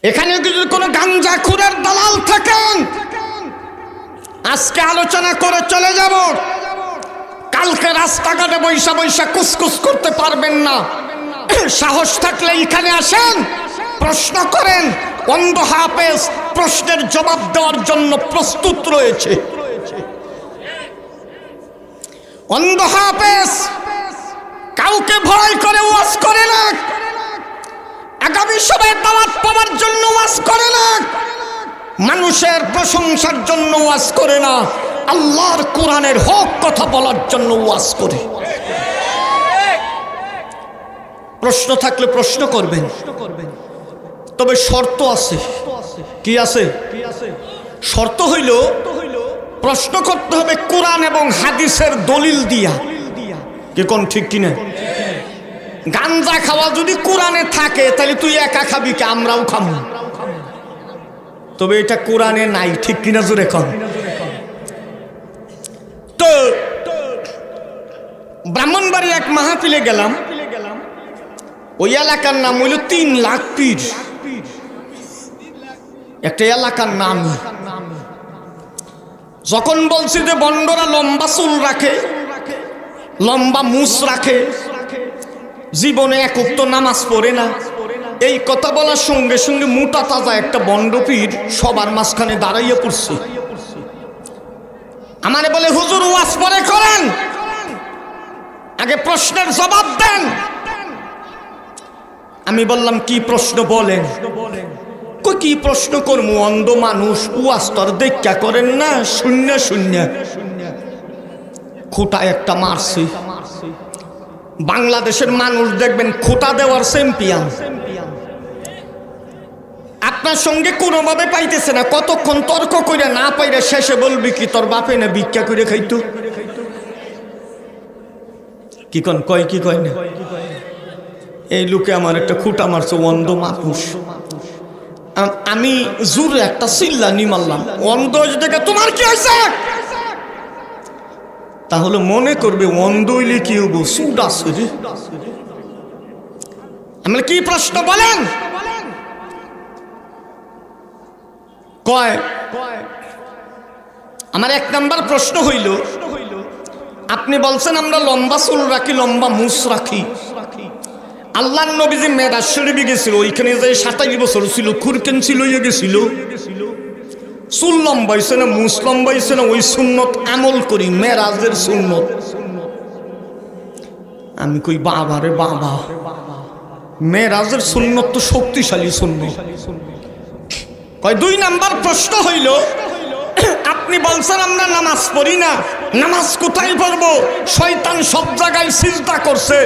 এখানে যদি কোনো গাঞ্জাখুরের দালাল থাকেন, আজকে আলোচনা করে চলে যাব, কালকে রাস্তাঘাটে বৈশা বৈশা কুসকুস করতে পারবেন না। সাহস থাকলে এখানে আসেন, প্রশ্ন করেন। অন্ধ হাফেজ প্রশ্নের জবাব দেওয়ার জন্য প্রস্তুত রয়েছে। অন্ধ হাফেজ কাউকে ভয় করে ওয়াজ করে না, আগামী সবাই দাওয়াত পাওয়ার জন্য ওয়াজ করে না, মানুষের প্রশংসার জন্য ওয়াজ করে না, আল্লাহর কোরআনের হক কথা বলার জন্য ওয়াজ করে। প্রশ্ন থাকলে প্রশ্ন করবেন, তবে শর্ত আছে। কি আছে? শর্ত হইল প্রশ্ন করতে হবে কোরআন এবং হাদিসের দলিল দিয়া। কি কোন ঠিক কিনা? গাঞ্জা খাওয়া যদি কোরআনে থাকে তাহলে তুই একা খাবি কি? আমরাও খাবো, তবে এটা কোরআনে নাই। ঠিক কিনা জোরে কন। তো ব্রাহ্মণবাড়ি এক মাহফিলে গেলাম, ওই এলাকার নাম হইল 3 লাখ পীর। একটা এলাকার নাম। যখন বলছি যে বন্ডরা লম্বা চুল রাখে, লম্বা মুছ রাখে, জীবনে এক ওয়াক্ত নামাজ পড়ে না, এই কথা বলার সঙ্গে সঙ্গে মোটা তাজা একটা বন্ড পীর সবার মাঝখানে দাঁড়াইয়া পড়ছে। আমারে বলে, হুজুর ওয়াজ পরে করেন, আগে প্রশ্নের জবাব দেন। আমি বললাম, কি প্রশ্ন বলেন? কি প্রশ্ন করবো? অন্ধ মানুষ, ওয়াজ তোর দেখা করেন না, শূন্য শূন্য খোটা একটা মারছি। বাংলাদেশের মানুষ দেখবেন খোটা দেওয়ার চ্যাম্পিয়ন। আপনার সঙ্গে কোনোভাবে পাইতেছে না, কতক্ষণ তর্ক করে না পাইরে শেষে বলবি কি তোর বাপে না ভিক্ষা করে খাইতো। কি কন কয়? কি কয় না? এই লোকে আমার একটা খুঁটা মারছে, অন্ধ মানুষ। আমি জোরে একটা চিল্লানি মারলাম, অন্ধ দেখে তোমার কি হয়েছে? তাহলে মনে করবে অন্ধ হইলে কি হবো, সুদ আছে রে। আমরা কি প্রশ্ন বলেন? কয় আমার 1 নাম্বার প্রশ্ন হইল, আপনি বলছেন আমরা লম্বা চুল রাখি, লম্বা মুছ রাখি। আল্লাহর নবীজি মেরাজ শরীফে গেছিল, ওইখানে যে 27 বছর ছিল, খুরকেন ছিল, গেছিল। চুল লম্বাইছে না, মুছ লম্বাইছে না, ওই সুন্নত আমল করি, মেরাজের সুন্নত। আমি কই বাবা রে বাবা, মেরাজের সুন্নত তো শক্তিশালী সুন্নত। কয় 2 নাম্বার প্রশ্ন হইল, আপনি বলছেন আমরা নামাজ পড়ি না, নামাজ কোথায় পড়বো? শয়তান সব জায়গায় সিজদা করছে,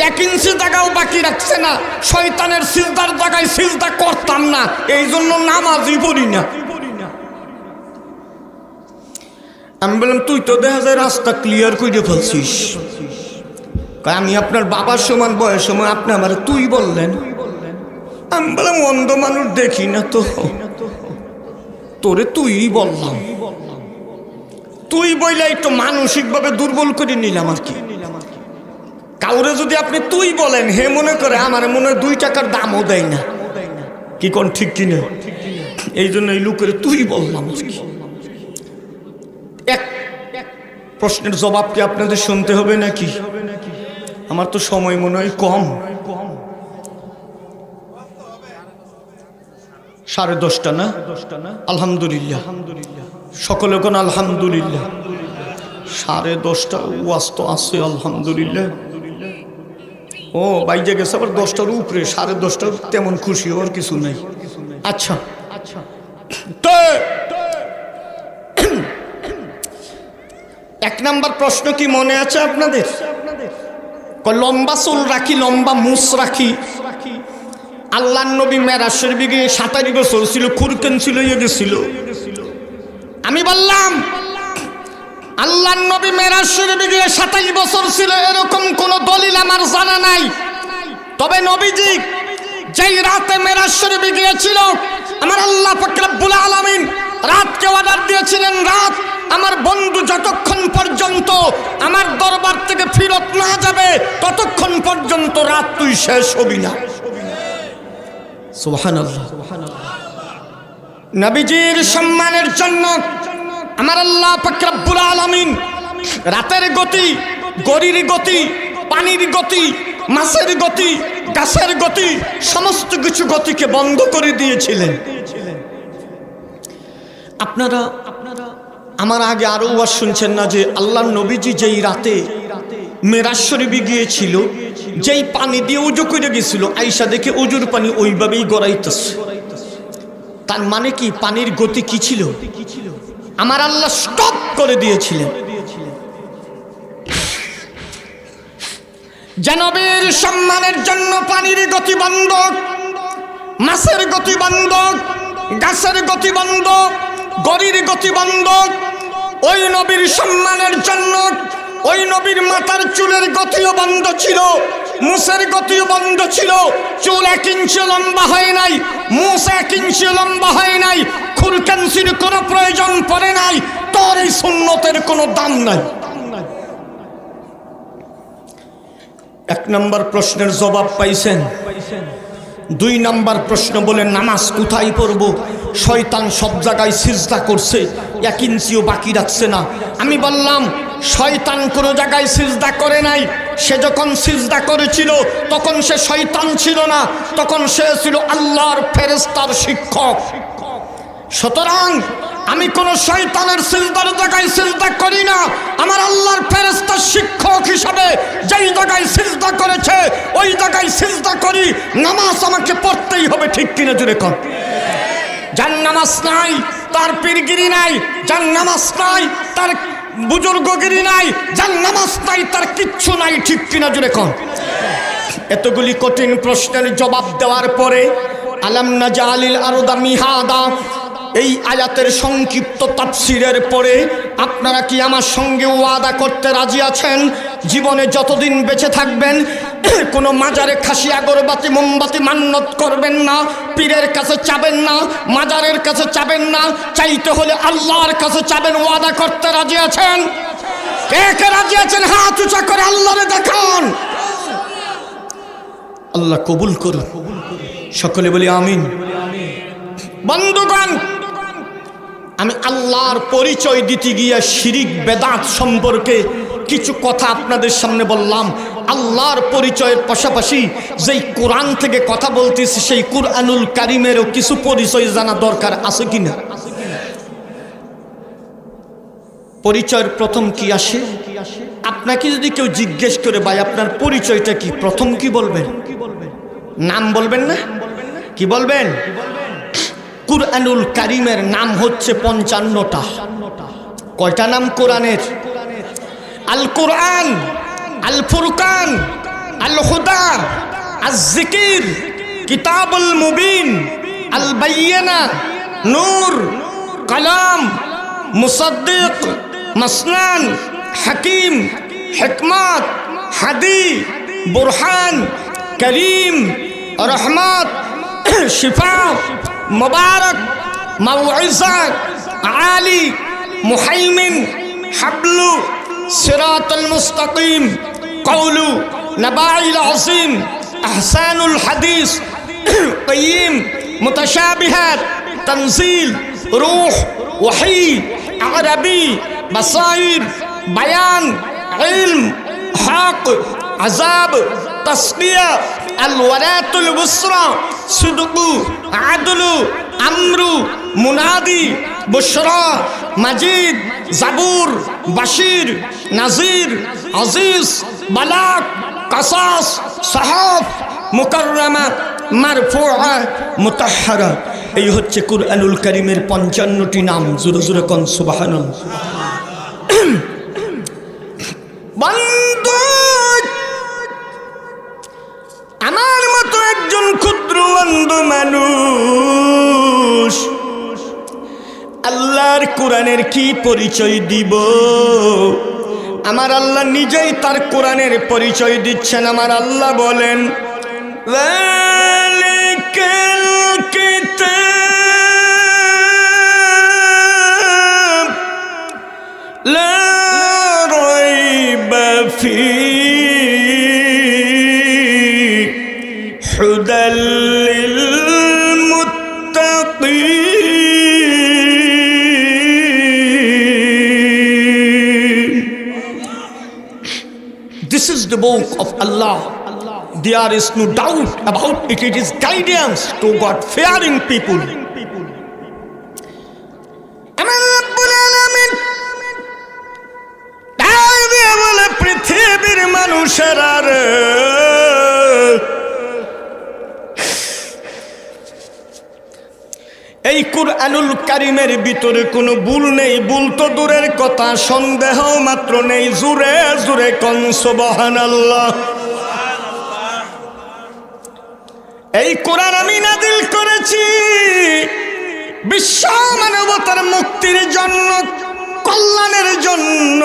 1 ইঞ্চি জায়গাও বাকি রাখছে না। শয়তানের সিজদার জায়গায় সিজদা করতাম না, এই জন্য নামাজই পড়ি না। আমি বললাম, তুই তো দেখা যায় রাস্তা ক্লিয়ার করে ফেলছিস। আমি আপনার বাবার সমান বয়স, সময় আপনি আমার তুই বললেন। আমি বললাম, অন্ধ মানুষ দেখি না তো, তোরে তুই বললাম। তুই বইলে একটু মানসিকভাবে দুর্বল করে নিলাম আর কি। কাউরে যদি আপনি তুই বলেন, হে মনে করে আমার মনে হয় 2 টাকার দামও দেয় না। কি কোন ঠিক কিনা? এই জন্য এই লোকের তুই বললাম। এক প্রশ্নের জবাব কি আপনাদের শুনতে হবে নাকি? আমার তো সময় মনে হয় কম। 10:30 না? আলহামদুলিল্লাহ, সকলে কোন আলহামদুলিল্লাহ। 10:30 ওয়াজ তো আছে, আলহামদুলিল্লাহ। ও বাইজে গেছে আবার 10টার উপরে, 10:30 তেমন খুশি হওয়ার কিছু নাই। আচ্ছা, তো 1 নাম্বার প্রশ্ন কি মনে আছে আপনাদের? লম্বা চুল রাখি, লম্বা মুছ রাখি। আল্লাহর নবী মেরাজ শরীফে গিয়ে 27 বছর ছিল, খুরকেন ছিল, গেছিল। আমি বললাম, আল্লাহর নবী মেরাজ শরীফে গিয়ে 27 বছর ছিল, এরকম কোন দলিল আমার জানা নাই। তবে নবীজি যেই রাতে মেরাজ শরীফে গিয়েছিল, আমার আল্লাহ পাক রব্বুল আলামিন রাতকে অর্ডার দিয়েছিলেন, রাত আমার বন্ধু যতক্ষণ পর্যন্ত আমার দরবার থেকে ফিরত না যাবে ততক্ষণ পর্যন্ত রাত তুই শেষ হবি না। সুবহানাল্লাহ। নবীজির সম্মানের জন্য আমার আল্লাহ পাক রব্বুল আলামিন রাতের গতি, গড়ির গতি, পানির গতি, মাছের গতি, গাছের গতি, সমস্ত কিছু গতিকে বন্ধ করে দিয়েছিলেন। আপনারা আমার আগে আরো ওয়াজ শুনছেন না যে আল্লাহর নবীজি যেই রাতে মেরাজ শরীফে গিয়েছিল, যেই পানি দিয়ে উজু করে গেছিল, আয়েশা দেখে উজুর পানি ওইভাবেই গড়াইতেছে। তার মানে কি? পানির গতি কি ছিল? আমার আল্লাহ স্টপ করে দিয়েছিলেন। জানবীর সম্মানের জন্য পানির গতি বন্ধ, মাছের গতি বন্ধ, গাছের গতি বন্ধ, গড়ির গতি বন্ধ। ওই নবীর সম্মানের জন্য ওই নবীর মাথার চুলের গতিও বন্ধ ছিল, মুসের গতিও বন্ধ ছিল। চুল 1 ইঞ্চি লম্বা হয় নাই, মুস 1 ইঞ্চি লম্বা হয় নাই, খুরকানসির কোনো প্রয়োজন পড়ে নাই। তোর এই সুন্নতের কোনো দাম নাই। 1 নম্বর প্রশ্নের জবাব পাইছেন। 2 নম্বর প্রশ্ন বলে নামাজ কোথায় পড়ব? শয়তান সব জায়গায় সিজদা করছে, 1 ইঞ্চিও বাকি রাখছে না। আমি বললাম শয়তান কোনো জায়গায় সিজদা করে নাই। সে যখন সিজদা করেছিল তখন সে শয়তান ছিল না, তখন সে ছিল আল্লাহর ফেরেশতার শিক্ষক। সুতরাং আমি কোন শয়তানের সিজদার জায়গায় সিজদা করি না। আমার আল্লাহর ফেরেশতার শিক্ষক হিসাবে যেই জায়গায় সিজদা করেছে ওই জায়গায় সিজদা করি। নামাজ আমাকে পড়তেই হবে, ঠিক কিনা জুড়ে কর। যার নামাজ নাই তার পীরগিরি নাই, যার নামাজ নাই তার বুজুর্গগিরি নাই, যার নামাজ নাই তার কিচ্ছু নাই, ঠিক কিনা জুড়ে কর। এতগুলি কঠিন প্রশ্নের জবাব দেওয়ার পরে আলাম নাজালিল আরদা মিহাদা, এই আয়াতের সংক্ষিপ্ত তাফসীরের পরে আপনারা কি আমার সঙ্গে ওয়াদা করতে রাজি আছেন জীবনে যতদিন বেঁচে থাকবেন কোনো মাজারে খাসি আগরবাতি মোমবাতি মান্নত করবেন না, পীরের কাছে চাবেন না, মাজারের কাছে চাবেন না, চাইতে হলে আল্লাহর কাছে চাবেন? ওয়াদা করতে রাজি আছেন? কে কে রাজি আছেন হাত উঁচা করে আল্লাহরে দেখান। আল্লাহ কবুল করুন, সকলে বলি আমিন। বন্ধুগণ, আমি আল্লাহর পরিচয় দিতে গিয়ে শিরিক বেদাত সম্পর্কে কিছু কথা আপনাদের সামনে বললাম। আল্লাহর পরিচয়ের পাশাপাশি যেই কোরআন থেকে কথা বলতেছি সেই কুরআনুল কারীমেরও কিছু পরিচয় জানা দরকার আছে কিনা। পরিচয়ের প্রথম কি আসে? আপনাকে যদি কেউ জিজ্ঞেস করে ভাই আপনার পরিচয়টা কি, প্রথম কি বলবেন? নাম বলবেন না? কি বলবেন? কুরআনুল কারীমের নাম হচ্ছে 55টা। কয়টা নাম কোরআনের? আল কোরআন, আল ফুরকান, আল হুদা, আল জিকির, কিতাবুল মুবিন, আল বাইয়িনা, নূর, কালাম, মুসাদ্দিক, মাসনান, হাকিম, হিকমত, হাদি, বুরহান, করিম, রহমত, শিফা, মুবারক, মাউইজা, আলী, মুহাইমিন, হাবলু, সিরাতুল মুস্তাকিম, কওলু, নাবাইল আযীম, আহসানুল হাদিস, কাইয়িম, মুতাশাবিহাত, তানজিল, রূহ, ওয়াহী, আরবি, বাসাইর, বায়ান, ইলম, হক, আযাব, তাসকিয়া, আল ওয়ালাতুল বুসরা, সিদকু, আদলু, আমরু, মুনাদি, বুশরা, মাজিদ, জাবুর, বাশির, নাজির, আজিজ, বালাক, কাসাস, সাহাফ, মুকাররামা, মারফুআ, মুতাহহারা। এই হচ্ছে কুরআনুল কারীমের 55টি নাম। জোরে জোরে কোন সুবহানাল্লাহ। বন্ধু, আমার মতো একজন ক্ষুদ্র অন্ধ মানুষ আল্লাহর কোরআনের কি পরিচয় দিব? আমার আল্লাহ নিজেই তার কোরআনের পরিচয় দিচ্ছেন। আমার আল্লাহ বলেন, যালিকাল কিতাব লা রাইবা ফীহি হুদাল লিল the book of Allah. There is no doubt about it. It is guidance to God-fearing people. পৃথিবীর মানুষেরা এই কুরআনুল কারীমের ভিতরে কোনো ভুল নেই, ভুল তো দূরের কথা, সন্দেহ মাত্র নেই। জোরে জোরে কোন সুবহানাল্লাহ। এই কোরআন আমি নাযিল করেছি বিশ্ব মানবতার মুক্তির জন্য, কল্যাণের জন্য,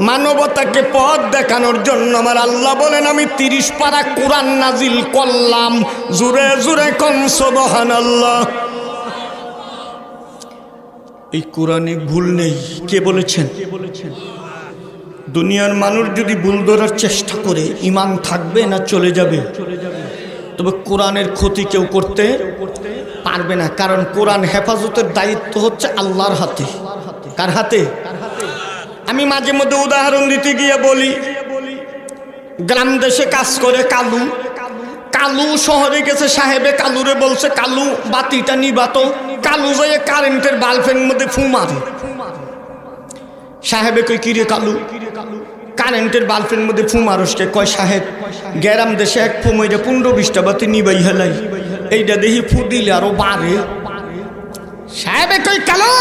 মানবতাকে পথ দেখানোর জন্য। আমার আল্লাহ বলেন আমি 30 পারা কোরআন নাজিল করলাম। জোরে জোরে কোন সুবহানাল্লাহ। এই কোরআনে ভুল নেই। কে বলেছেন? দুনিয়ার মানুষ যদি ভুল ধরার চেষ্টা করে ঈমান থাকবে না চলে যাবে? তবে কোরআনের ক্ষতি কেউ করতে পারবে না, কারণ কোরআন হেফাজতের দায়িত্ব হচ্ছে আল্লাহর হাতে। কার হাতে? আমি মাঝে মধ্যে উদাহরণ দিতে গিয়ে বলি, গ্রাম দেশে কাজ করে কালু, কালু শহরে গেছে, সাহেবে কালুরে বলছে কালু বাতিটা নিবাতো। কালু যায় কারেন্টের বাল্বের মধ্যে ফু মারে। সাহেবে কই কিরে কালু, কারেন্টের বাল্বের মধ্যে ফু মারসকে? কয় সাহেব গ্রাম দেশে এক ফু মইরা 15-20টা বাতি নিবাই হেলাই, এইটা দেখি ফু দিলে আরো বাড়ে। সাহেবে কই কালু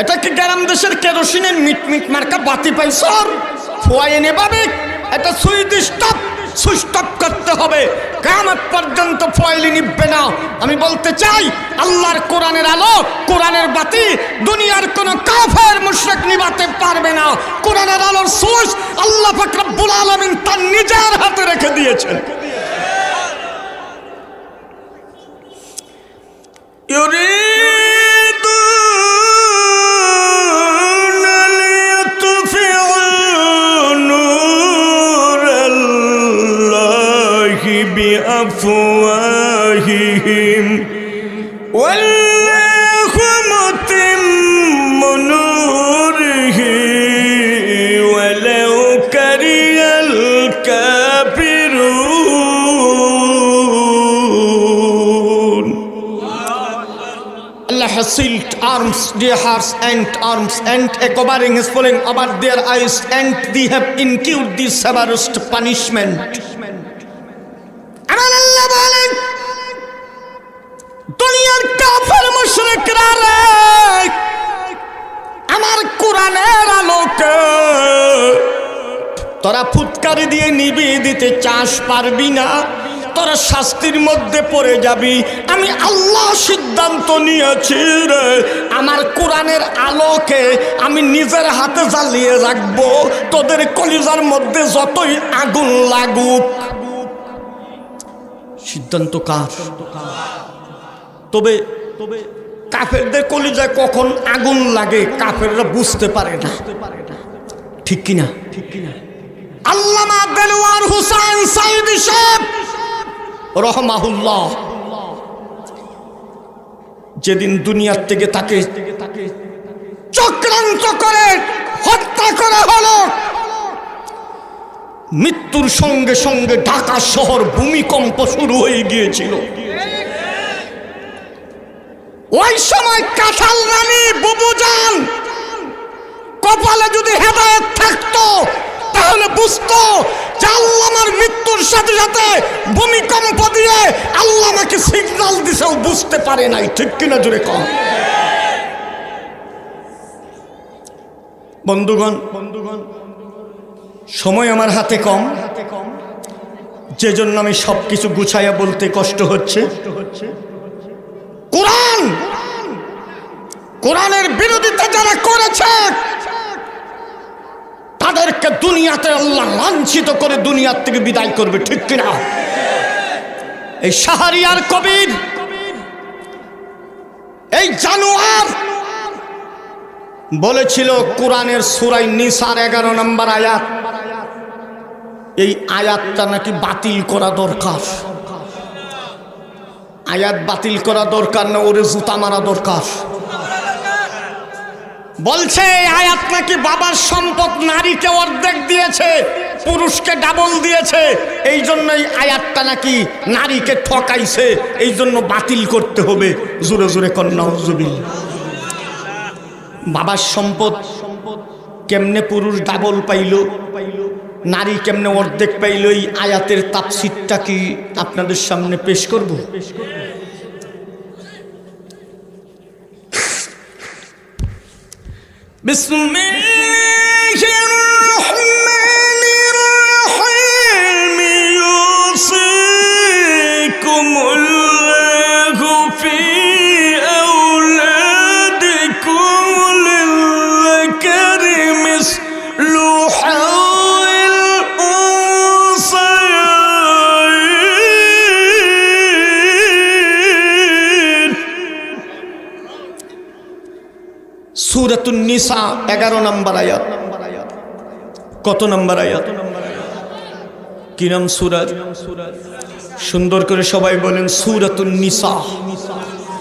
এটা কি গ্রাম দেশের কেরোসিনের মিটমিট মার্কা বাতি পাইছ? ফুয়া এনে পাবে, এটা সুইচ অফ করতে হবে, কিয়ামত পর্যন্ত ফয়েলি নিবে না। আমি বলতে চাই আল্লাহর কোরআনের আলো, কোরআনের বাতি দুনিয়ার কোন কাফের মুশরিক নিভাতে পারবে না। কোরআনের আলোর সুইচ আল্লাহ পাক রব্বুল আলামিন তার নিজের হাতে রেখে দিয়েছেন। بأفواههم والله متم نوره ولو كره الكافرون. Allah has sealed arms, their hearts and arms, and a covering is falling about their eyes, and they have incurred the severest punishment. দুনিয়ার কাফের মুশরিকরা আমার কোরআনের আলোকে তোরা ফুৎকারি দিয়ে নিভিয়ে দিতে চাস, পারবি না, তোরা শাস্তির মধ্যে পড়ে যাবি। আমি আল্লাহ সিদ্ধান্ত নিয়েছি রে, আমার কোরআনের আলোকে আমি নিজের হাতে জ্বালিয়ে রাখবো। তোদের কলিজার মধ্যে যতই আগুন লাগুক, সিদ্ধান্ত কার? তবে কাফেরদের কলিজায় কখন আগুন লাগে কাফেররা বুঝতে পারে না, ঠিক কিনা? আল্লামা দেলোয়ার হোসেন সাঈদী সাহেব রহমাহুল্লাহ যেদিন দুনিয়ার থেকে তাকে চক্রান্ত করে হত্যা করা হলো, মৃত্যুর সঙ্গে সঙ্গে ঢাকা শহর ভূমিকম্প শুরু হয়ে গিয়েছিল। ওই সময় কাঁঠাল রানী বুবুজান কপালে যদি হেদায়েত থাকতো তাহলে বুঝতো যে আল্লাহ আমার মৃত্যুর সাথে সাথে ভূমিকম্প দিয়ে আল্লাহ আমাকে সিগন্যাল দিছেও বুঝতে পারে নাই, ঠিক কিনা জোরে কম? বন্ধুগণ, সময় আমার হাতে কম, যে জন্য আমি সবকিছু গুছাইয়া বলতে কষ্ট হচ্ছে। কোরআনের বিরোধিতা যারা করেছে তাদেরকে দুনিয়াতে আল্লাহ লাঞ্ছিত করে দুনিয়ার থেকে বিদায় করবে, ঠিক কিনা? এই শাহরিয়ার কবির, এই জানোয়ার বলেছিল কোরআনের সূরা নিসার 11 নম্বর আয়াত, এই আয়াতটা নাকি বাতিল করা দরকার। আয়াত বাতিল করা দরকার না, ওরে জুতা মারা দরকার। বলছে আয়াত নাকি বাবার সম্পদ নারীকে অর্ধেক দিয়েছে, পুরুষকে ডাবল দিয়েছে, এই জন্যই আয়াতটা নাকি নারীকে ঠকাইছে, এই জন্য বাতিল করতে হবে। জোরে জোরে কন্যা হুজুবিল। বাবার সম্পদ কেমনে পুরুষ ডাবল পাইল, নারী কেমনে অর্ধেক পাইল, এই আয়াতের তাফসীরটা কি আপনাদের সামনে পেশ করব। বিসমিল্লাহির রহমানির রহিম। ইউসিকুমুল্লাহু ফি আওলাদিকুম লিল-যাকারি মিসলু হাওলিল উনসায়াইন। সূরাতুন নিসা 11 নম্বর আয়াত। কত নম্বর আয়াত? কি নাম সূরার? সুন্দর করে সবাই বলেন সূরাতুন নিসা।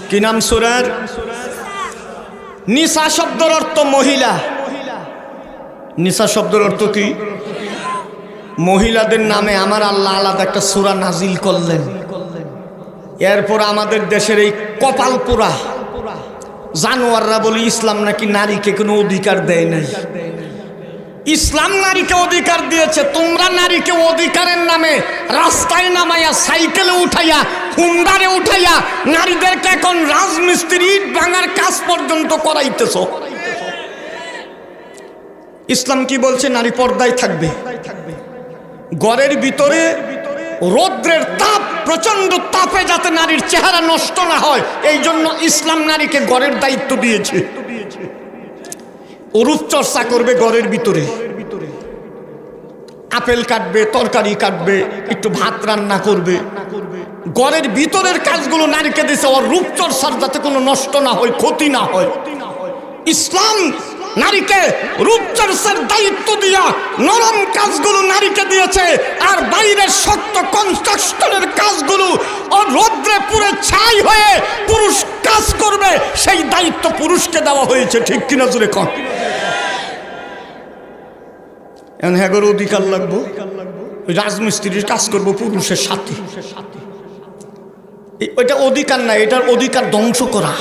কি নাম সূরার? নিসা শব্দের অর্থ মহিলা। নিসা শব্দের অর্থ কি? মহিলাদের নামে আমার আল্লাহ আলাদা একটা সূরা নাজিল করলেন। এরপর আমাদের দেশের এই কপাল পোড়া জানোয়াররা বলি ইসলাম নাকি নারীকে কোনো অধিকার দেয় নাই। ইসলাম নারীকে অধিকার দিয়েছে, তোমরা নারীকে অধিকারের নামে রাস্তায় নামাইয়া, সাইকেলে উঠাইয়া, হুন্ডারে উঠাইয়া নারীদেরকে এখন রাজমিস্ত্রি ইট ভাঙার কাজ পর্যন্ত করাইতেছ। ইসলাম কি বলছে? নারী পর্দায় থাকবে, ঘরের ভিতরে রৌদ্রের তাপ, প্রচন্ড তাপে যাতে নারীর চেহারা নষ্ট না হয়, এই জন্য ইসলাম নারীকে ঘরের দায়িত্ব দিয়েছে। ও রূপচর্চা করবে ঘরের ভিতরে, আপেল কাটবে, তরকারি কাটবে, একটু ভাত রান্না করবে, ঘরের ভিতরের কাজগুলো নারীকে দিয়েছে। ওর রূপচর্চার যাতে কোনো নষ্ট না হয়, ক্ষতি না হয়। ইসলাম নারীকে রূপচর্চার দায়িত্ব দিয়া নরম কাজগুলো নারীকে দিয়েছে, আর বাইরের শক্ত কনস্ট্রাকশনের কাজগুলো ও রৌদ্রে পুরো ছাই হয়ে পুরুষ কাজ করবে, সেই দায়িত্ব পুরুষকে দেওয়া হয়েছে। ঠিক কিনা জোরে কন? এখন হ্যাগর অধিকার লাগবো, রাজমিস্ত্রির কাজ করবো পুরুষের সাথে। ওইটা অধিকার না, এটার অধিকার ধ্বংস করা।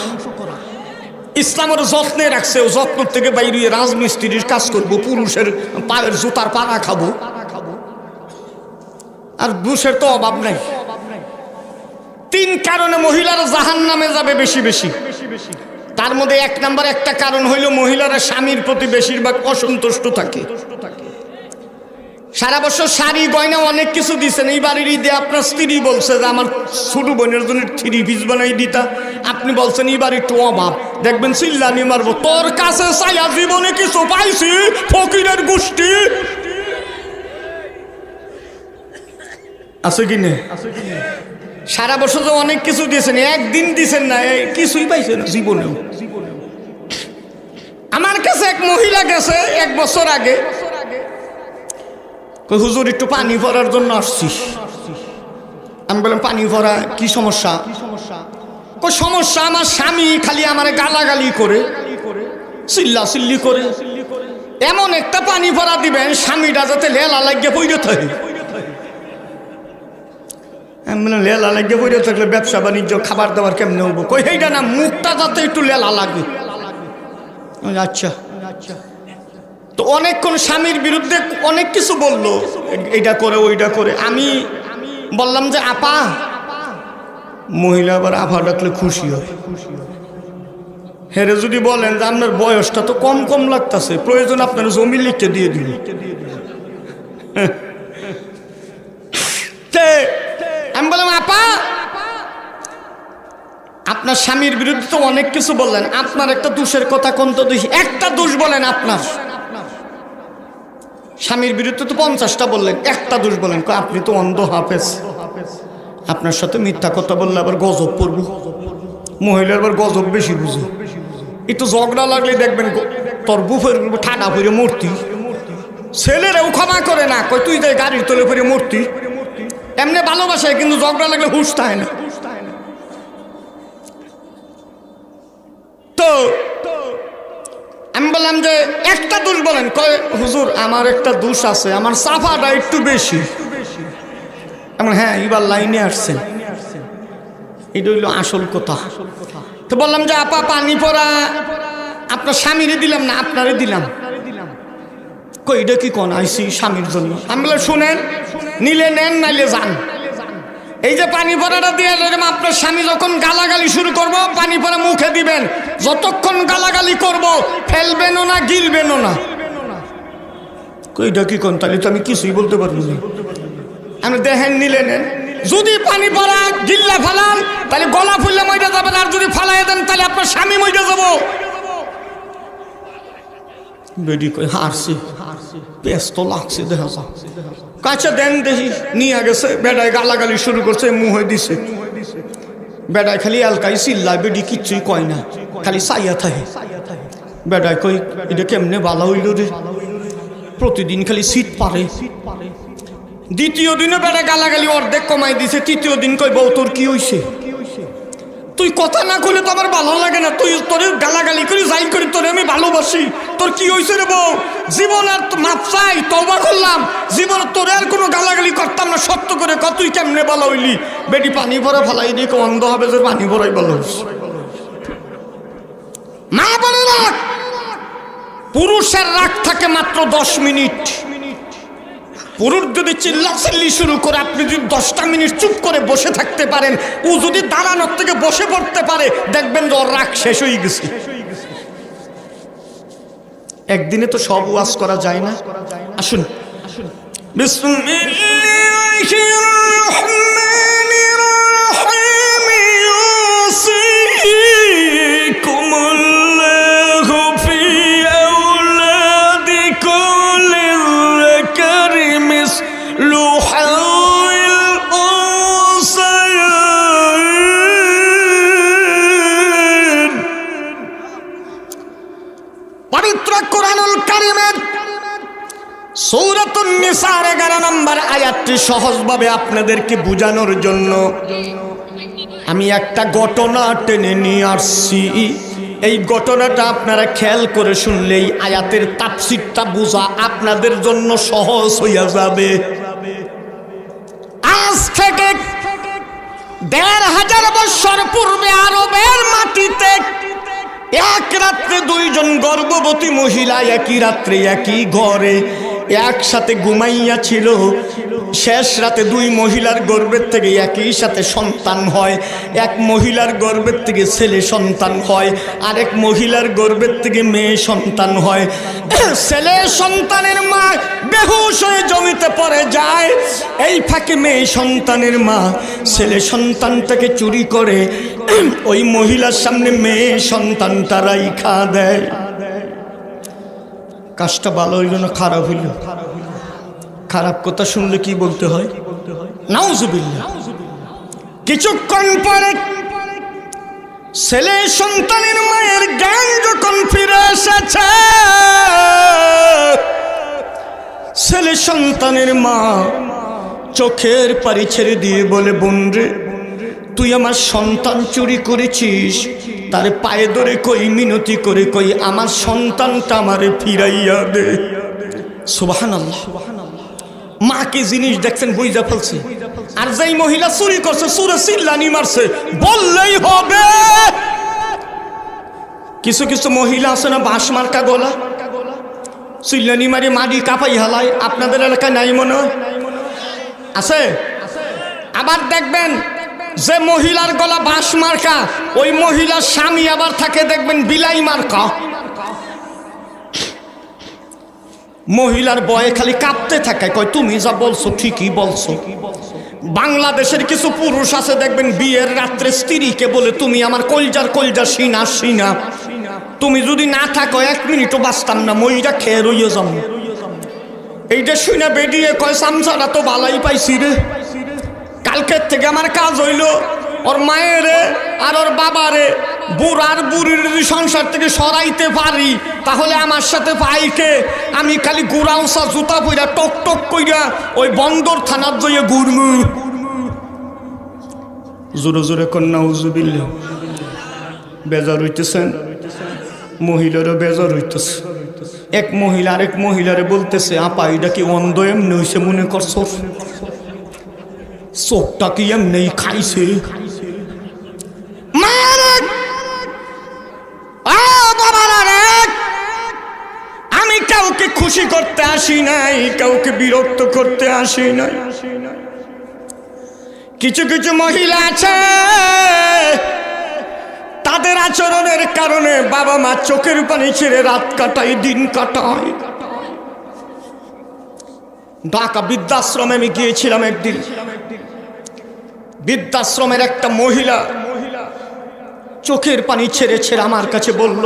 ইসলামের যত্নে রাখছে, ও যত্ন থেকে বাইরে রাজমিস্ত্রির কাজ করবো, পুরুষের পায়ের জুতার পাড়া খাবো। আর দোষের তো অভাব নাই। 3 কারণে মহিলারা জাহান্নামে যাবে বেশি বেশি। তার মধ্যে 1 নাম্বার একটা কারণ হইল মহিলারা স্বামীর প্রতি বেশিরভাগ অসন্তুষ্ট থাকে। সারা বছর শাড়ি গয়না অনেক কিছু দিচ্ছেন, এই বাড়ির ঈদে আপনার স্ত্রী বলছে যে আমার ছোট বোনের জন্য 3 পিস বানাই দিতা, আপনি বলছেন এইবার একটু অভাব, দেখবেন চিল্লানি মারবো, তোর কাছে চাইয়া জীবনে কিছু পাইছি ফকিরের গোষ্ঠী। আছে কি না? সারা বছর তো অনেক কিছু দিয়েছেন, একদিন দিয়েছেন না, কিছুই পাইছেন জীবনেও। আমার কাছে এক মহিলা গেছে 1 বছর আগে, হুজুর একটু পানি ভরার জন্য আসছি। আমি বললাম পানি ভরা কি সমস্যা? সমস্যা আমার স্বামী খালি আমার গালাগালি করে, চিল্লা চিল্লি করে। এমন একটা পানি ভরা দিবেন স্বামীটা যাতে লেলা লাগিয়ে পড়ে থাকে। আমি বললাম লেলা লাগিয়ে পড়ে থাকলে ব্যবসা বাণিজ্য খাবার দাবার কেমনে হবো? কই সেইটা না, মুখটা যাতে একটু লেলা লাগে। আচ্ছা আচ্ছা। তো অনেকক্ষণ স্বামীর বিরুদ্ধে অনেক কিছু বললো, এইটা করে ওইটা করে। আমি বললাম যে আপা, মহিলা আবার আপা ডাকলে খুশি হয়। হেরে যদি বলেন যে আপনার বয়সটা তো কম কম লাগতেছে, প্রয়োজন আপনার জমি লিখে দিয়ে দিল। আমি বললাম আপা, আপনার স্বামীর বিরুদ্ধে তো অনেক কিছু বললেন, আপনার একটা দোষের কথা কোন তো দেখি, একটা দোষ বলেন আপনার। স্বামীর বিরুদ্ধে তো 50টা বললেন, একটা দোষ বলেন। আপনি তো অন্ধ হাফেজ, আপনার সাথে মিথ্যা কথা বললে আবার গজব পড়ব। মহিলার আবার গজব বেশি বুঝে, একটু ঝগড়া লাগলে দেখবেন তোর বুফের ঠাডা ফিরে মূর্তি। ছেলেরাও ক্ষমা করে না, কই তুই যাই গাড়ির তলে ফিরে মূর্তি। এমনি ভালোবাসায়, কিন্তু ঝগড়া লাগলে হুঁশ থাকে না। তো আমি বললাম যে একটা দোষ বলেন। কয় হুজুর আমার একটা দোষ আছে, আমার সাফাটা একটু বেশি। এমন হ্যাঁ এবার লাইনে আসছেন, এটা হইল আসল কথা। তো বললাম যে আপা পানি পড়া আপনার স্বামীরে দিলাম না আপনারে দিলাম। কই এটা কি কোন আইসি স্বামীর জন্য? আমি বললাম শুনেন, নিলে নেন নাইলে যান। এই যে পানি পড়াটা দিয়ে দিলাম, আপনার স্বামী যখন গালাগালি শুরু করব পানি পড়া মুখে দিবেন, যতক্ষণ গালাগালি করব ফেলবেনও না গিলবেনও না। কই এটা কি কোন? তাহলে তো আমি কিছুই বলতে পারবো না। আমি দেখেন নিলে নেন, যদি পানি পড়া গিল্লা ফালান তাহলে গলা ফুললে মইটা যাবেন, আর যদি ফালাই দেন তাহলে আপনার স্বামী মইটা যাবো। বেডি কই হারছি, ব্যস্ত লাগছে দেখা যা কাছে দেন দেখি। নিয়ে গেছে, বেডায় গালাগালি শুরু করছে, মুহে দিছে। বেডায় খালি এলকাই চিল্লায়, বেডি কিচ্ছুই কয় না, খালি চাইয়া থাকে। বেডায় কই এটা কেমনে ভালো হইল রে, প্রতিদিন খালি সিট পারে। দ্বিতীয় দিনে বেড়া গালাগালি অর্ধেক কমাই দিছে। তৃতীয় দিন কই বউ তোর কি হইছে? তুই কথা না কইলে তো আমার ভালো লাগে না, তুই তোরে গালাগালি করি যাই করি তোরে আমি ভালোবাসি, তোর কি হইছে রে বউ? জীবন আর মাপ চাই, তওবা করলাম, জীবন তোরে আর কোনো গালাগালি করতাম না, সত্য করে ক তুই কেমনে ভালো হইলি? বেটি পানি ভরা ফেলাই দিয়ে অন্ধ হবে যে পানি ভরাই ভালো। মা বলে রাখ, পুরুষের রাগ থাকে মাত্র 10 মিনিট। পুরুষ যদি চিল্লাচিল্লি শুরু করে, আপনি যদি 10টা মিনিট চুপ করে বসে থাকতে পারেন, ও যদি দাঁড়ানোর থেকে বসে পড়তে পারে, দেখবেন যে ওর রাগ শেষ হয়ে গেছে। একদিনে তো সব ওয়াজ করা যায় না। আসুন পবিত্র কোরআনুল কারীমের সূরাতুন নিসার 11 নম্বর আয়াতটি সহজভাবে আপনাদেরকে বোঝানোর জন্য আমি একটা ঘটনা টেনে নিয়ে আসছি। এই ঘটনাটা আপনারা খেয়াল করে শুনলেই আয়াতের তাফসীরটা বোঝা আপনাদের জন্য সহজ হইয়া যাবে। আজ থেকে 1500 বছর পূর্বে আরবের মাটিতে এক রাত্রে 2 জন গর্ভবতী মহিলা একই রাত্রে একই ঘরে একসাথে ঘুমাইয়া ছিল। শেষ রাতে 2 মহিলার গর্ভের থেকে একই সাথে সন্তান হয়। এক মহিলার গর্ভের থেকে ছেলে সন্তান হয়, আরেক মহিলার গর্ভের থেকে মেয়ে সন্তান হয়। ছেলে সন্তানের মা বেহুশ হয়ে জমিতে পড়ে যায়। এই ফাঁকে মেয়ে সন্তানের মা ছেলে সন্তানটাকে চুরি করে ওই মহিলার সামনে মেয়ে সন্তানটা রাইখা দেয়। কাজটা ভালো হইল না খারাপ হইল? খারাপ কথা শুনলে কি বলতে হয়? নাউজুবিল্লাহ। কিছুক্ষণ পরে ছেলে সন্তানের মায়ের জ্ঞান যখন ফিরে এসেছে, ছেলে সন্তানের মা চোখের পানি ছেড়ে দিয়ে বলে, বোন রে, তুই আমার সন্তান চুরি করেছিস। তার পায়ে ধরে কই মিনতি করে কই আমার সন্তানটা আমারে ফিরাইয়া দে। সুবহানাল্লাহ। মা কি জিনিস দেখছেন বুঝা ফেলছে। আর যেই মহিলা চুরি করছে সুরে চিল্লানি মারছে, বললেই হবে। কিছু কিছু মহিলা আছে না বাঁশ মার্কা গলা, চিল্লানি মারি মাটি কাঁপাই হালায়। আপনাদের এলাকায় নাই মনে হয়? আছে? আবার দেখবেন যে মহিলার গলা বাঁশ মার্কা, ওই মহিলার স্বামী আবার থাকে দেখবেন বিলাই মার্কা। মহিলার বয়ে খালি কাঁপতে থাকে, কয় তুমি যা বলছো ঠিকই বলছো। বাংলাদেশের কিছু পুরুষ আছে দেখবেন বিয়ের রাত্রে স্ত্রীকে বলে, তুমি আমার কলজার কলজা সিনা সিনা, তুমি যদি না থাকো 1 মিনিটও বাঁচতাম না, মইরা খেয়ে রইয়ে যাম। এইটা শুনে বেরিয়ে কয়, সামসাটা তো ভালাই পাইছি রে। কালকের থেকে আমার কাজ হইল ওর মায়েরে আর ওর বাবারে, বুড়ার বুড়ির যদি সংসার থেকে সরাইতে পারি তাহলে আমার সাথে পাইকে আমি খালি গুড়াউসা জুতা পইরা টক টক কইরা ওই বন্দর থানার জয়ে ঘুরমু। জোরে জোরে কন্যা উজুবিল্লাহ। বেজার হইতেছেন? মহিলারও বেজার হইতেছে। এক মহিলা আরেক মহিলারে বলতেছে, আপা এটা কি অন্ধ এমনি হইছে মনে করছো? চোখটা কি এমনি খাইছে? আমি কাউকে খুশি করতে আসি নাই, কাউকে বিরক্ত করতে আসি নাই। কিছু কিছু মহিলা আছে তাদের আচরণের কারণে বাবা মা চোখের পানি ছেড়ে রাত কাটায়, দিন কাটায়। ঢাকা বৃদ্ধাশ্রমে আমি গিয়েছিলাম একদিন। বৃদ্ধাশ্রমের একটা মহিলা চোখের পানি ছেড়ে ছেড়ে আমার কাছে বলল,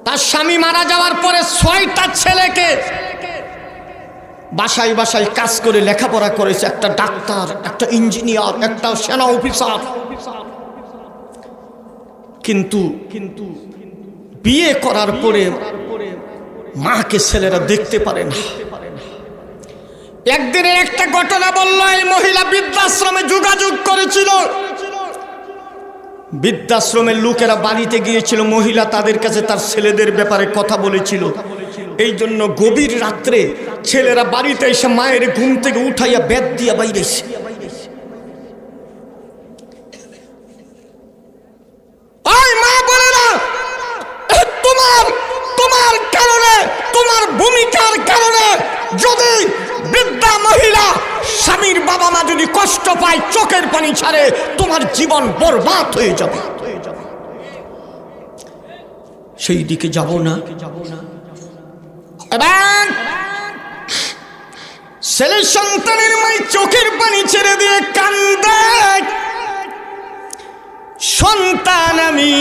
তার স্বামী মারা যাওয়ার পরে 6টা ছেলেকে বাসায় বাসায় কাজ করে লেখাপড়া করেছে, একটা ডাক্তার, একটা ইঞ্জিনিয়ার, একটা সেনা অফিসার। কিন্তু বিয়ে করার পরে মাকে ছেলেরা দেখতে পারে না। একদিনের একটা ঘটনা বলল, এই মহিলা বৃদ্ধাশ্রমে যোগাযোগ করেছিল। বৃদ্ধাশ্রমের লোকেরা বাড়িতে গিয়েছিল, মহিলা তাদের কাছে তার ছেলেদের ব্যাপারে কথা বলেছিল। এই জন্য গভীর রাত্রে ছেলেরা বাড়িতে এসে মায়ের ঘুম থেকে উঠাইয়া বেদ দিয়া বাইরেছে। তোমার কারণে, তোমার ভূমিকার কারণে যদি বৃদ্ধা মহিলা স্বামীর বাবা মা যদি কষ্ট পায়, চোখের পানি ছাড়ে, তোমার জীবন বরবাদ হয়ে যাবে। সেই দিকে যাব না। এবং ছেলে সন্তানের মায়ের চোখের পানি ছেড়ে দিয়ে কান্দে, সন্তান আমি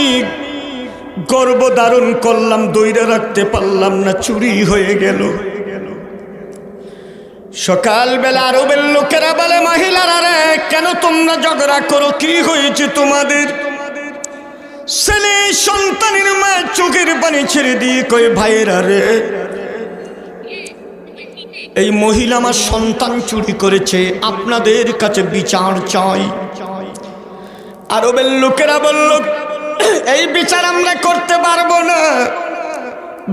গর্ভধারণ করলাম, দইরা রাখতে পারলাম না, চুরি হয়ে গেল। সকালবেলা আরবের লোকেরা বলে, মহিলারা রে কেন তোমরা ঝগড়া করো, কি হয়েছে তোমাদের? ছেলে সন্তানের মা চোখের পানি ছেড়ে দিয়ে কয়, ভাইয়েরা রে, এই মহিলা আমার সন্তান চুরি করেছে, আপনাদের কাছে বিচার চাই। আরবের লোকেরা বলল, এই বিচার আমরা করতে পারবো না,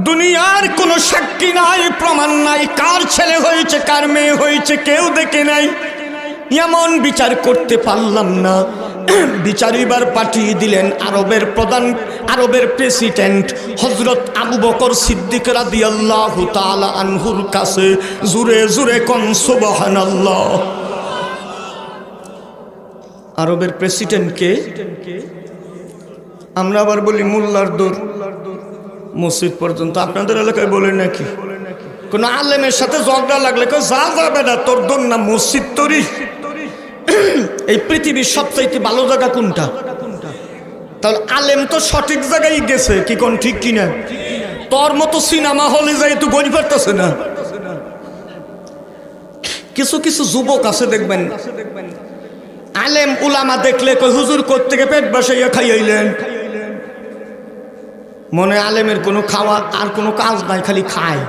দুনিয়ার কোনো সাক্ষী নাই, প্রমাণ নাই, কার ছেলে হয়েছে কার মেয়ে হয়েছে কেউ দেখে নাই, এমন বিচার করতে পারলাম না। বিচার এবার পাঠিয়ে দিলেন আরবের প্রেসিডেন্ট হযরত আবু বকর সিদ্দিক রাদিয়াল্লাহু তাআলা আনহুর কাছে। জোরে জোরে কোন সুবহানাল্লাহ। আরবের প্রেসিডেন্টকে আমরা আবার বলি মোল্লার দৌড়, মসজিদ পর্যন্ত। আপনাদের এলাকায় বলে নাকি? কোন আলেমের সাথে ঝগড়া লাগলে যা যাবে না, তোর দৌড় না মসজিদ তরি। এই পৃথিবীর সবচাইতে ভালো জায়গা কোনটা? তাহলে আলেম তো সঠিক জায়গায় গেছে, কি কোন ঠিক কিনা? তোর মতো সিনেমা হলে যাই তো গড়ি পারতেছে না। কিছু কিছু যুবক আছে দেখবেন, আলেম উলামা দেখলে কই হুজুর কোত্থেকে পেট বসাইয়া খাইয়াইলেন। মনে আলেমের কোনো খাওয়া আর কোনো কাজ নাই, খালি খায়।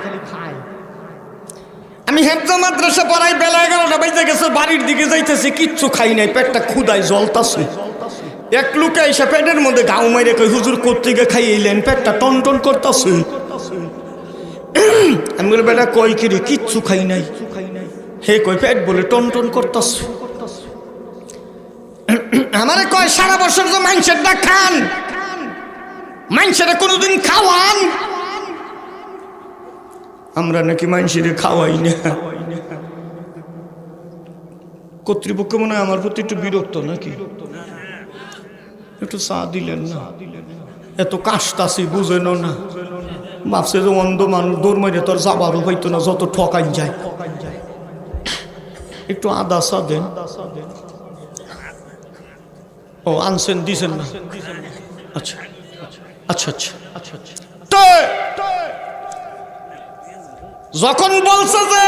আমি হেফজা মাদ্রাসা পড়াই, বেলা 11টা বাজে গেছে, বাড়ির দিকে যাইতেছি, কিচ্ছু খাই নাই, পেটটা ক্ষুদায় জ্বলতাছে। এক লোকে এসে পেটের মধ্যে গাও মাইরে কই হুজুর কোত্থেকে খাইয়াইলেন, পেটটা টন টন করতেছে। আমি বলি, বেটা কই কিরে? কিচ্ছু খাই নাই। হে কই পেট বলে টন টন করতেছে। আমারে কয়, সারা বছর তো মানুষের ডাক খান, মানুষের কোনোদিন খাওয়ান? আমরা নাকি মানুষের খাওয়াই না। কর্তৃপক্ষ মনে হয় আমার প্রতি একটু বিরক্ত নাকি? একটু চা দিলেন না, এত কাশতাছি বুঝেন না, ভাবছে যে অন্ধ মানুষ দৌড় মারে তোর যাবারও হইতো না, যত ঠকাই যায়। একটু আদা চা দেন। ও আনছেন, দিছেন না? আচ্ছা আচ্ছা আচ্ছা আচ্ছা। তো যখন বলছে যে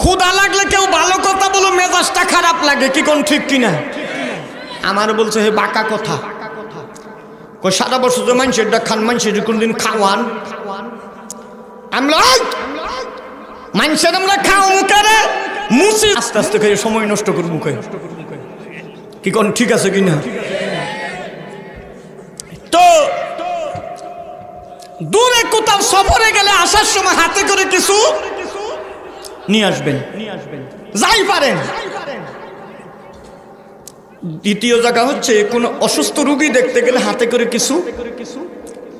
ক্ষুধা লাগলে কেউ ভালো কথা বলো, মেজাজটা খারাপ লাগে, কি কোন ঠিক কিনা? আমার বলছে, হে বাঁকা কথা, সারা বছর তো মানুষের ডাক খান, মানুষের কোনদিন খাওয়ান? আমরা মানুষের আমরা খাও মুখে মুছি, আস্তে আস্তে খেয়ে সময় নষ্ট করবো মুখে, কি কোন ঠিক আছে কিনা? তো দূরে কোথাও সফরে গেলে আসার সময় হাতে করে কিছু নিয়ে আসবেন, যাই পারেন। দ্বিতীয় জায়গা হচ্ছে কোন অসুস্থ রোগী দেখতে গেলে হাতে করে কিছু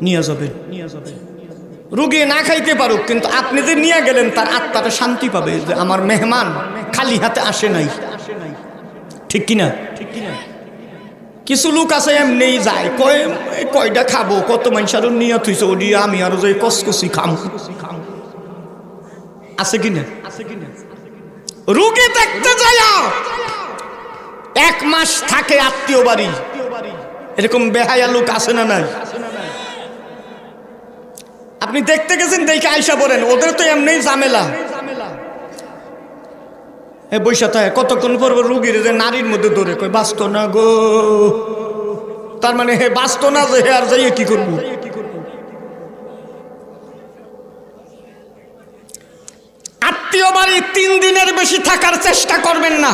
নিয়ে যাবেন। রোগী না খাইতে পারুক, কিন্তু আপনি যে নিয়ে গেলেন তার আত্মাটা শান্তি পাবে যে আমার মেহমান খালি হাতে আসে নাই। ঠিক কিনা? কিছু লোক আছে এমনি যায়, কয়টা খাবো, কত মানুষ আরো নিয়ে থইছে, ওডি আমি আরো যে কসকসি খাম। আছে কিনা? রোগী দেখতে যায় 1 মাস থাকে আত্মীয় বাড়ি, এরকম বেহায়া লোক আছে না নাই? আপনি দেখতে গেছেন, দেখে আইসা বলেন ওদের তো এমনি ঝামেলা। বৈশা থাকে কতক্ষণ পর রুগীর যে নারীর মধ্যে ধরে কই বাঁচত না গো, তার মানে হে বাঁচত না যে হে আর যাইয়ে কি করবো। আত্মীয় বাড়ি 3 দিনের বেশি থাকার চেষ্টা করবেন না।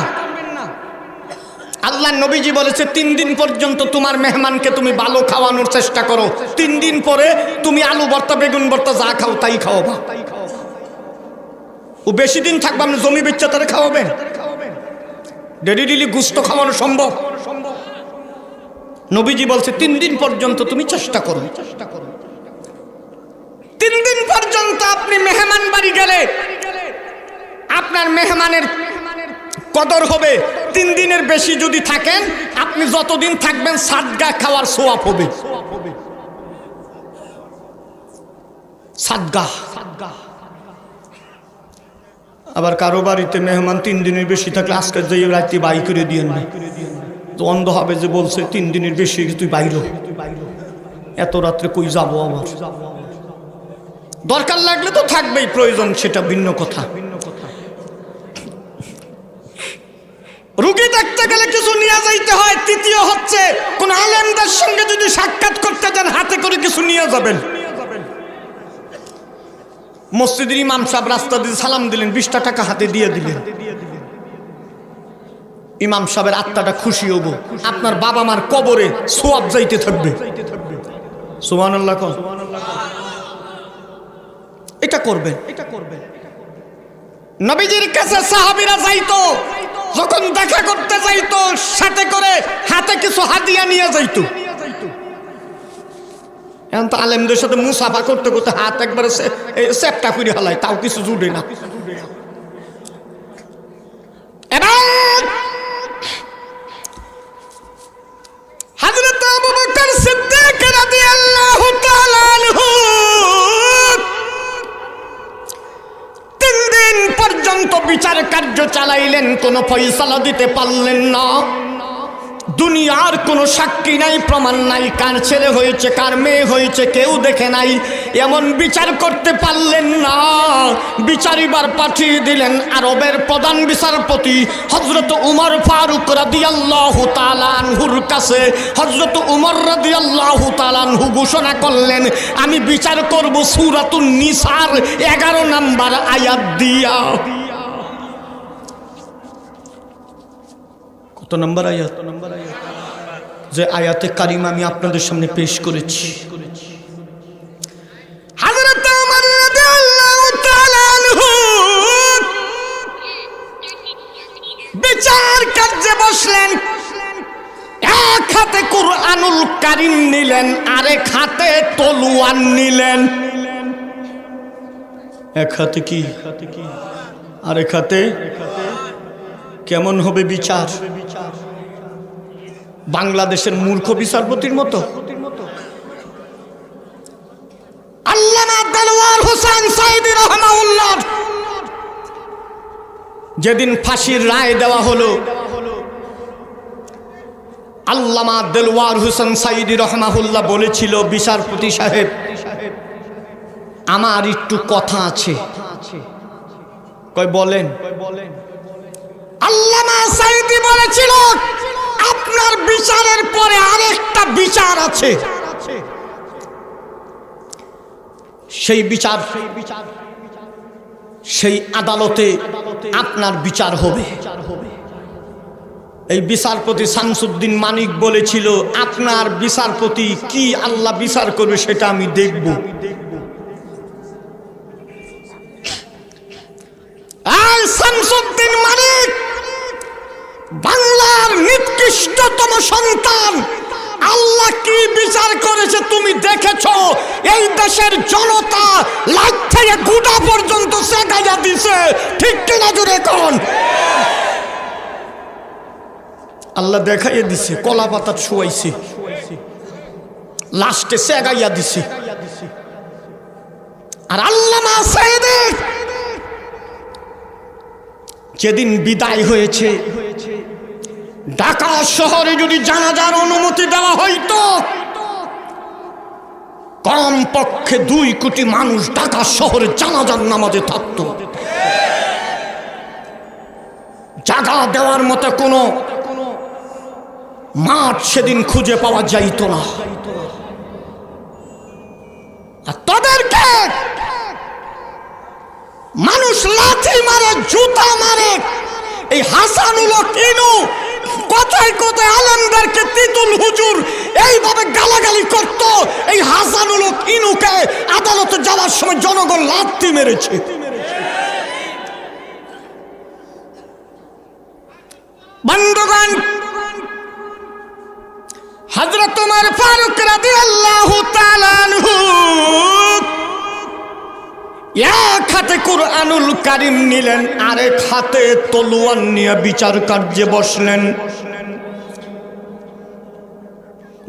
আল্লাহ নবীজি বলেছে 3 দিন পর্যন্ত তোমার মেহমানকে তুমি ভালো খাওয়ানোর চেষ্টা করো, 3 দিন পরে তুমি আলু ভর্তা বেগুন ভর্তা যা খাও তাই খাওয়াবা। ও বেশি দিন থাকবে, আপনি জমি বেচা তারা খাওয়াবেন? ডেলি গুস্ত খাওয়ানো সম্ভব? নবীজি বলছে 3 দিন পর্যন্ত তুমি চেষ্টা করো। 3 দিন পর্যন্ত আপনি মেহমান বাড়ি গেলে আপনার মেহমানের কদর হবে। 3 দিনের বেশি যদি থাকেন, আপনি যতদিন থাকবেন সাদগা খাওয়ার সওয়াব হবে। সাদগা। আবার কারো বাড়িতে মেহমান 3 দিনের বেশি থাকলে আজকে যাই রাত্রি বাই করে দিয়েন না, তো অন্ধ হবে যে বলছে 3 দিনের বেশি তুই বাইর, এত রাত্রে কই যাবো আমার। দরকার লাগলে তো থাকবেই, প্রয়োজন সেটা ভিন্ন কথা। রুগী দেখতে গেলে কিছু নিয়ে যাইতে হয়। তৃতীয় হচ্ছে কোন আলেমদের সঙ্গে যদি সাক্ষাৎ করতে যান হাতে করে কিছু নিয়ে যাবেন। মসজিদের ইমাম সাহেব রাস্তা দিয়ে সালাম দিলেন, 20টা টাকা হাতে দিয়ে দিলেন, ইমাম সাহেবের আত্মাটা খুশি হবো, আপনার বাবা মার কবরে সোয়াব যাইতে থাকবে। সুবহানাল্লাহ। এটা করবেন। নবীজির কাছে সাহাবীরা যাইতো, যখন দেখা করতে যাইতো সাথে করে হাতে কিছু হাদিয়া নিয়ে যাইতো। এখন তো আলেমদের সাথে মুসাফা করতে করতে হাত একবারে চেপটা করে হালায়, তাও কিছু জুড়ে না। এবার হযরত আবু বকর সিদ্দিক রাদিয়াল্লাহু তাআলা আনহু 3 দিন পর্যন্ত বিচার কার্য চালাইলেন, কোনো ফয়সালা দিতে পারলেন না। দুনিয়ার কোনো সাক্ষী নাই, প্রমাণ নাই, কার ছেলে হয়েছে কার মেয়ে হয়েছে কেউ দেখে নাই, এমন বিচার করতে পারলেন না। বিচারিবার পাঠিয়ে দিলেন আরবের প্রধান বিচারপতি হযরত উমর ফারুক রাদিয়াল্লাহু তাআলা আনহুর কাছে। হযরত উমর রাদিয়াল্লাহু তাআলা আনহু ঘোষণা করলেন, আমি বিচার করব সূরাতুন নিসার 11 নম্বর আয়াত দিয়া। কত নম্বর আয়াত? যে আয়াতে কারিমা আমি আপনাদের সামনে পেশ করেছি। হযরত ওমর রাদিয়াল্লাহু তাআলা আনহু বিচার কার্যে বসলেন। এক হাতে কুরআনুল কারীম নিলেন, আরেক হাতে তলোয়ার নিলেন। এক হাতে কি আরেক হাতে? কেমন হবে বিচার? বাংলাদেশের মূর্খ বিচারপতির মতো। আল্লামা দেলওয়ার হোসেন সাঈদী রাহমাহুল্লাহ যেদিন ফাঁসির রায় দেওয়া হলো, আল্লামা দেলওয়ার হোসেন সাঈদী রাহমাহুল্লাহ বলেছিল, বিচারপতি সাহেব আমার একটু কথা আছে। কই বলেন। আল্লামা সাঈদী বলেছিল, আপনার বিচারের পরে আরেকটা বিচার আছে, সেই বিচার সেই আদালতে আপনার বিচার হবে। এই বিচারপতি শামসুদ্দিন মানিক বলেছিল, আপনার বিচারপতি কি আল্লাহ বিচার করবে সেটা আমি দেখব। শামসুদ্দিন মানিক বাংলার নিকৃষ্টতম সন্তান। আল্লাহ কি বিচার করেছে তুমি দেখেছো? এই দেশের জনতা লাখ থেকে গুড়া পর্যন্ত সেগাইয়া দিছে, ঠিক কিনা জোরে কোন? আল্লাহ দেখাইয়া দিছে, কলা পাতা শুয়াইছে, লাস্টে সেগাইয়া দিছে। আর আল্লামা সাইদি যেদিন বিদায় হয়েছে, ঢাকা শহরে যদি জানাজার অনুমতি দেওয়া হইতো, কম পক্ষে 2 কোটি মানুষ ঢাকা শহরে জানাজার নামাজে থাকত। জায়গা দেওয়ার মতো কোনো মাঠ সেদিন খুঁজে পাওয়া যাইত না। আর তাদেরকে মানুষ লাথি মারে, জুতা মারে। এই হাসানুল হক ইনু কোথায় কোথায় আলেমদেরকে তিতুল হুজুর এইভাবে গালাগালি করত। এই হাসানুল হক ইনুকে আদালতে যাওয়ার সময় জনগণ লাথি মেরেছে। বন্ধুগণ, হযরত ওমর ফারুক রাদিয়াল্লাহু তাআলা আনহু এক হাতে কুরআনুল কারীম নিলেন, আরেক হাতে তলোয়ার নিয়ে বিচার কার্যে বসলেন।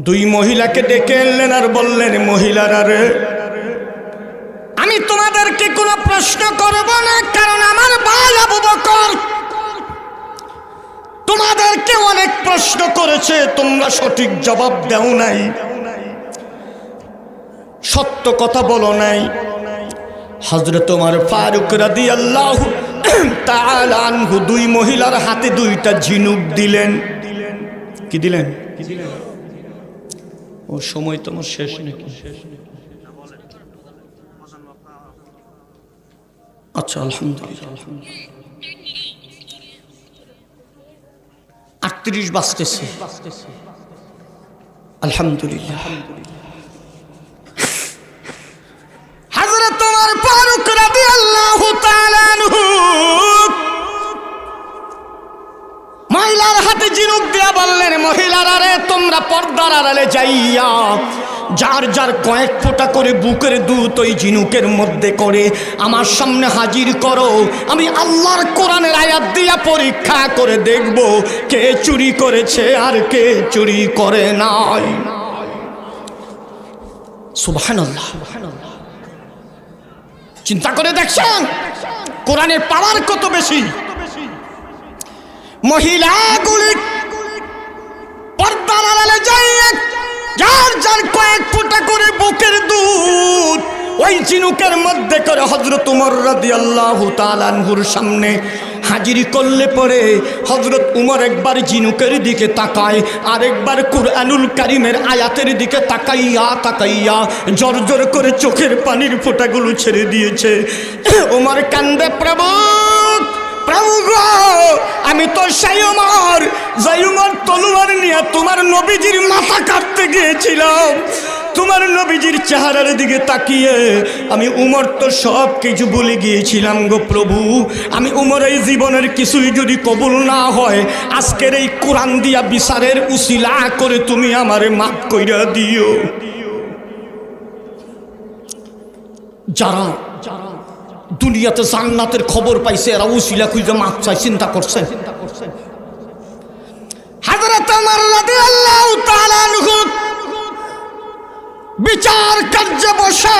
2 মহিলাকে ডেকে এলেন আর বললেন, মহিলারা রে, আমি তোমাদেরকে কোনো প্রশ্ন করব না, কারণ আমার ভাই আবু বকর তোমাদেরকে অনেক প্রশ্ন করেছে, তোমরা সঠিক জবাব দাও নাই, সত্য কথা বলো নাই। হযরত ওমর ফারুক রাদিয়াল্লাহু তাআলা আনহু 2 মহিলার হাতে 2টা ঝিনুক দিলেন। কি দিলেন? ও সময় তোমার শেষ নাকি? আচ্ছা, আলহামদুলিল্লাহ। 38 বাজতেছে। আলহামদুলিল্লাহ। হযরত ওমর ফারুক রাদিয়াল্লাহু তাআলা আনহু মহিলার হাতে ঝিনুক দিয়া বললেন, মহিলারা রে, তোমরা পর্দার আড়ালে যাইয়া যার যার কয়েক ফোঁটা করে বুকের দুধ ওই ঝিনুকের মধ্যে করে আমার সামনে হাজির করো। আমি আল্লাহর কোরআনের আয়াত দিয়া পরীক্ষা করে দেখব কে চুরি করেছে আর কে চুরি করে নাই। সুবহানাল্লাহ। চিন্তা করে দেখছেন কোরআনের পাওয়ার কত বেশি। মহিলাগুলি পর্দার আড়ালে যাইয়া যার যার কয়েক ফোঁটা করে বুকের দুধ ওই ঝিনুকের মধ্যে করে হযরত ওমর রাদিয়াল্লাহু তাআলা আনহুর সামনে হাজির করলে পরে হযরত ওমর একবার ঝিনুকের দিকে তাকায়, আরেকবার কুরআনুল কারীমের আয়াতের দিকে তাকাইয়া জোর করে চোখের পানির ফোঁটাগুলো ছেড়ে দিয়েছে। ওমর কান্দে, প্রভু গো, আমি তো সেই ওমর যে ওমর তলোয়ার নিয়ে তোমার নবীজির মাথা কাটতে গিয়েছিলাম। তোমার নবীজির চেহারার দিকে তাকিয়ে আমি উমর তো সব কিছু ভুলে গিয়েছিলাম গো প্রভু। আমি উমর এই জীবনের কিছুই যদি কবুল না হয়, আজকের এই কোরআন দিয়া বিচারের উসিলা করে তুমি আমারে মাফ কইরা দিও। যারা দুনিয়াতে জান্নাতের খবর পাইছে এরা উসিলা খুঁজে মাফ চাই, চিন্তা করছেন? হযরত ওমর রাদিয়াল্লাহু তাআলা আনহু বিচার কার্যে বসে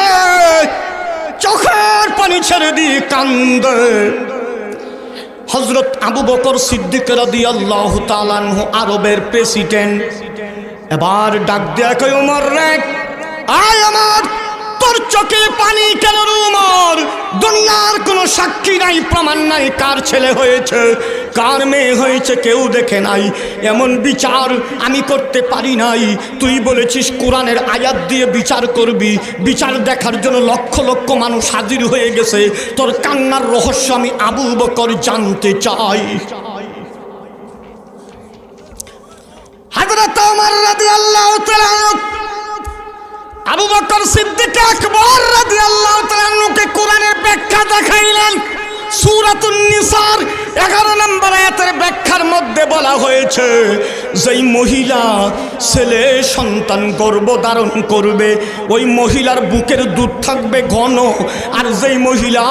চোখের পানি ছেড়ে দিয়ে কান্দে। হযরত আবু বকর সিদ্দিক রাদিয়াল্লাহু তাআলা আনহু আরবের প্রেসিডেন্ট, এবার ডাক দেয়া কয়, ওমর রে, আয় আমার, তোর চোখে পানি কেন রে ওমর? দুনিয়ার কোনো সাক্ষী নাই, প্রমাণ নাই কার ছেলে হয়েছে কার মেয়ে হয়েছে কেউ দেখে নাই। এমন বিচার আমি করতে পারি নাই। তুই বলেছিস কোরআনের আয়াত দিয়ে বিচার করবি, বিচার দেখার জন্য লক্ষ লক্ষ মানুষ হাজির হয়ে গেছে। তোর কান্নার রহস্য আমি আবু বকর জানতে চাই। হযরত ওমর রাদিয়াল্লাহু তাআলা আবু বকর সিদ্দিক আকবর রাদিয়াল্লাহু তাআলা কে কোরআনের ব্যাখ্যা দেখাইলেন। সূরাতুন নিসার 11 নম্বর আয়াতের ব্যাখ্যার মধ্যে বলা হয়েছে, যেই মহিলা ছেলে সন্তান গর্ভধারণ করবে ওই মহিলার বুকের দুধ থাকবে ঘন, আর যেই মহিলা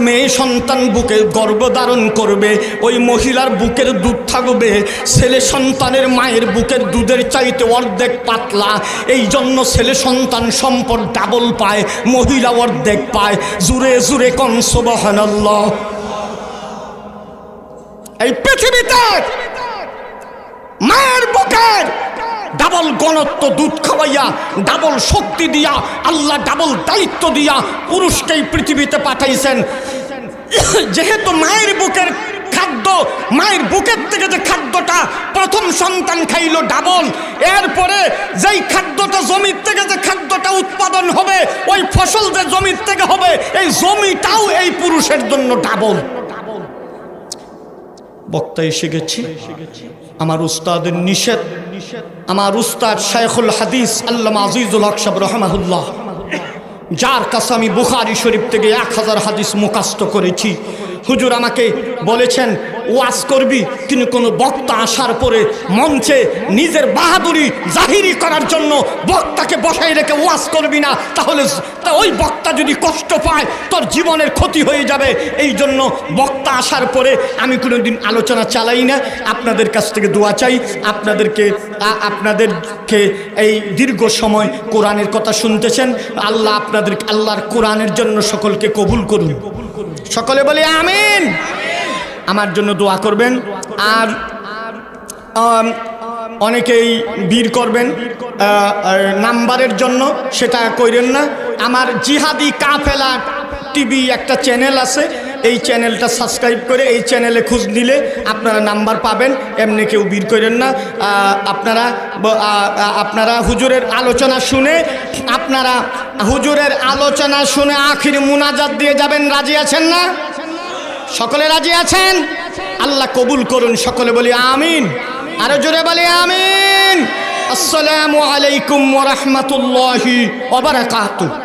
মেয়ে সন্তান বুকে গর্ভধারণ করবে ওই মহিলার বুকের দুধ থাকবে ছেলে সন্তানের মায়ের বুকের দুধের চাইতে অর্ধেক পাতলা। এই জন্য ছেলে সন্তান সম্পদ ডাবল পায়, মহিলা অর্ধেক পায়। জুরে জুরে কোন সুবহানাল্লাহ। এই পৃথিবীতে মায়ের বুকের ডাবল ঘনত্ব দুধ খাওয়াইয়া ডাবল শক্তি দিয়া আল্লাহ ডাবল দায়িত্ব দিয়া পুরুষকেই পৃথিবীতে পাঠাইছেন। যেহেতু মায়ের বুকের খাদ্য, মায়ের বুকের থেকে যে খাদ্যটা প্রথম সন্তান খাইলো ডাবল, এরপরে যেই খাদ্যটা জমির থেকে যে খাদ্যটা উৎপাদন হবে ওই ফসল যে জমির থেকে হবে এই জমিটাও এই পুরুষের জন্য ডাবল। বক্তা এসে গেছি, আমার উস্তাদের নিষেধ, আমার উস্তাদ শাইখুল হাদিস আল্লামা আজিজুল হক সাহেব রাহমাহুল্লাহ, যার কাছে আমি বুখারী শরীফ থেকে 1000 হাদিস মুখস্থ করেছি। হুজুর আমাকে বলেছেন ওয়াজ করবি, কিন্তু কোনো বক্তা আসার পরে মঞ্চে নিজের বাহাদুরি জাহিরি করার জন্য বক্তাকে বসাই রেখে ওয়াজ করবি না, তাহলে ওই বক্তা যদি কষ্ট পায় তোর জীবনের ক্ষতি হয়ে যাবে। এই জন্য বক্তা আসার পরে আমি কোনোদিন আলোচনা চালাই না। আপনাদের কাছ থেকে দোয়া চাই, আপনাদেরকে এই দীর্ঘ সময় কোরআনের কথা শুনতেছেন, আল্লাহ আল্লাহর কোরআনের জন্য সকলকে কবুল করুন। সকলে বলি আমিন। আমার জন্য দোয়া করবেন। আর অনেকেই ভিড় করবেন নাম্বারের জন্য, সেটা কইরেন না। আমার জিহাদি কাফেলা টিভি একটা চ্যানেল আছে, এই চ্যানেলটা সাবস্ক্রাইব করে এই চ্যানেলে খোঁজ নিলে আপনারা নাম্বার পাবেন। এমনি কেউ ভিড় করেন না। আপনারা হুজুরের আলোচনা শুনে আখির মুনাজাত দিয়ে যাবেন। রাজি আছেন না? সকলে রাজি আছেন? আল্লাহ কবুল করুন। সকলে বলি আমিন। আরো জোরে বলি আমিন। আসসালামু আলাইকুম ওয়া রাহমাতুল্লাহি ওয়া বারাকাতুহু।